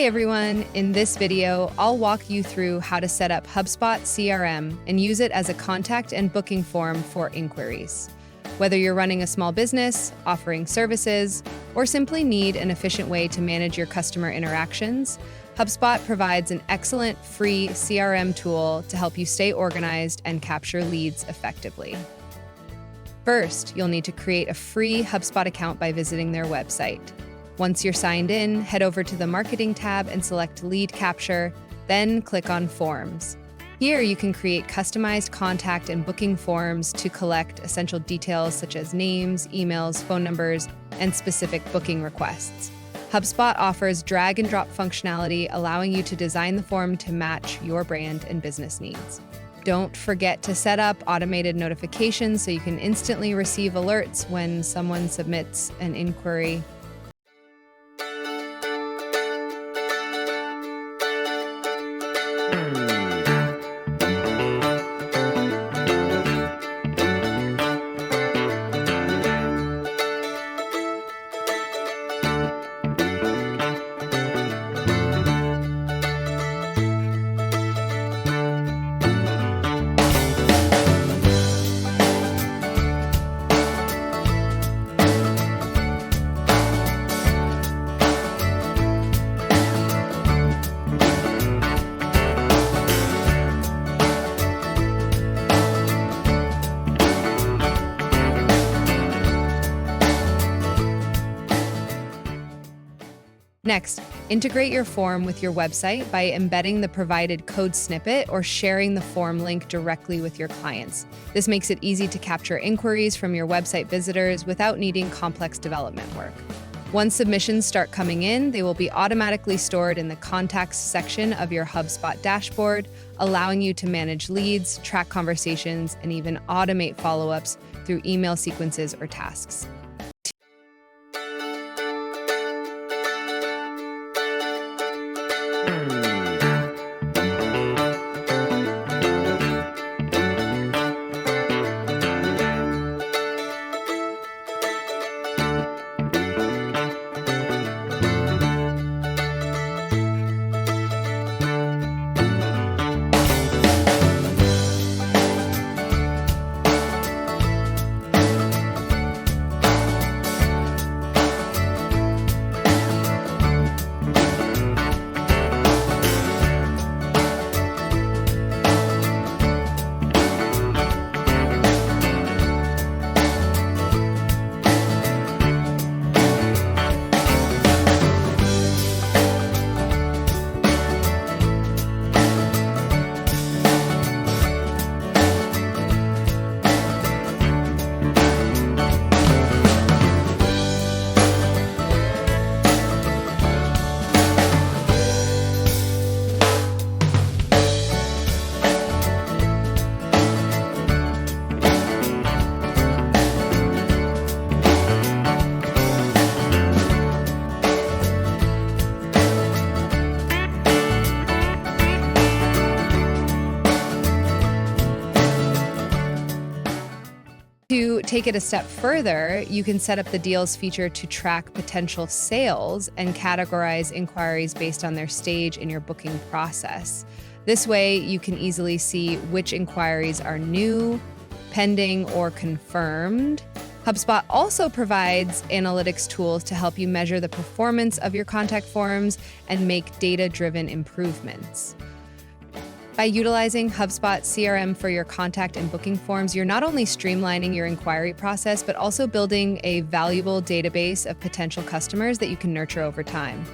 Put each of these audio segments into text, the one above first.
Hey everyone, in this video, I'll walk you through how to set up HubSpot CRM and use it as a contact and booking form for inquiries. Whether you're running a small business, offering services, or simply need an efficient way to manage your customer interactions, HubSpot provides an excellent free CRM tool to help you stay organized and capture leads effectively. First, you'll need to create a free HubSpot account by visiting their website. Once you're signed in, head over to the Marketing tab and select Lead Capture, then click on Forms. Here you can create customized contact and booking forms to collect essential details such as names, emails, phone numbers, and specific booking requests. HubSpot offers drag and drop functionality, allowing you to design the form to match your brand and business needs. Don't forget to set up automated notifications so you can instantly receive alerts when someone submits an inquiry. Next, integrate your form with your website by embedding the provided code snippet or sharing the form link directly with your clients. This makes it easy to capture inquiries from your website visitors without needing complex development work. Once submissions start coming in, they will be automatically stored in the Contacts section of your HubSpot dashboard, allowing you to manage leads, track conversations, and even automate follow-ups through email sequences or tasks. To take it a step further, you can set up the Deals feature to track potential sales and categorize inquiries based on their stage in your booking process. This way, you can easily see which inquiries are new, pending, or confirmed. HubSpot also provides analytics tools to help you measure the performance of your contact forms and make data-driven improvements. By utilizing HubSpot CRM for your contact and booking forms, you're not only streamlining your inquiry process, but also building a valuable database of potential customers that you can nurture over time.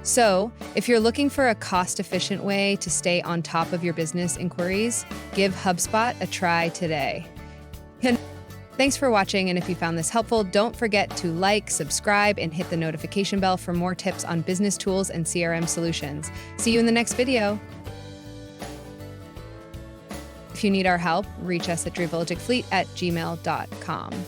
So, if you're looking for a cost-efficient way to stay on top of your business inquiries, give HubSpot a try today. Thanks for watching, and if you found this helpful, don't forget to like, subscribe, and hit the notification bell for more tips on business tools and CRM solutions. See you in the next video. If you need our help, reach us at drivologic@gmail.com.